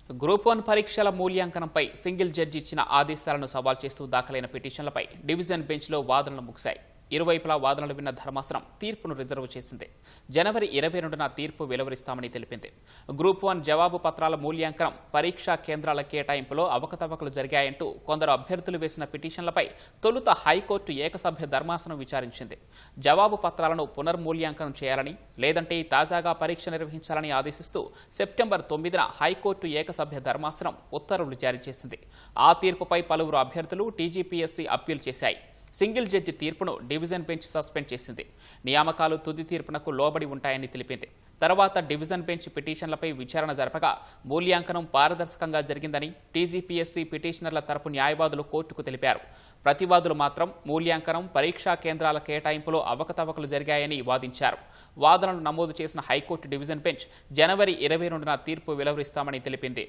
Group 1 పరీక్షల మూల్యాంకనంపై single judge ఇచ్చిన ఆదేశాలను సవాల్ చేస్తూ దాఖలైన పిటిషన్లపై డివిజన్ బెంచ్లో వాదనలు ముగిశాయి. ఇరువైపులా వాదనలు విన్న ధర్మాసనం తీర్పును రిజర్వ్ చేసింది. జనవరి 22న తీర్పు వెలువరిస్తామని తెలిపింది. గ్రూప్ 1 జవాబు పత్రాల మూల్యాంకనం, పరీక్షా కేంద్రాల కేటాయింపులో అవకతవకలు జరిగాయంటూ కొందరు అభ్యర్థులు వేసిన పిటిషన్లపై తొలుత హైకోర్టు ఏకసభ్య ధర్మాసనం విచారించింది. జవాబు పత్రాలను పునర్మూల్యాంకనం చేయాలని, లేదంటే తాజాగా పరీక్ష నిర్వహించాలని ఆదేశిస్తూ సెప్టెంబర్ 9న హైకోర్టు ఏకసభ్య ధర్మాసనం ఉత్తర్వులు జారీ చేసింది. ఆ తీర్పుపై పలువురు అభ్యర్థులు టీజీపీఎస్సీ అప్పీల్ చేశాయి. సింగిల్ జడ్జి తీర్పును డివిజన్ బెంచ్ సస్పెండ్ చేసింది. నియామకాలు తుది తీర్పునకు లోబడి ఉంటాయని తెలిపింది. తర్వాత డివిజన్ బెంచ్ పిటిషన్లపై విచారణ జరపగా మూల్యాంకనం పారదర్శకంగా జరిగిందని టీజీపీఎస్సీ పిటిషనర్ల తరపు న్యాయవాదులు కోర్టుకు తెలిపారు. ప్రతివాదులు మాత్రం మూల్యాంకనం, పరీక్షా కేంద్రాల కేటాయింపులో అవకతవకలు జరిగాయని వాదించారు. వాదనలు నమోదు చేసిన హైకోర్టు డివిజన్ బెంచ్ జనవరి 22న తీర్పు వెలువరిస్తామని తెలిపింది.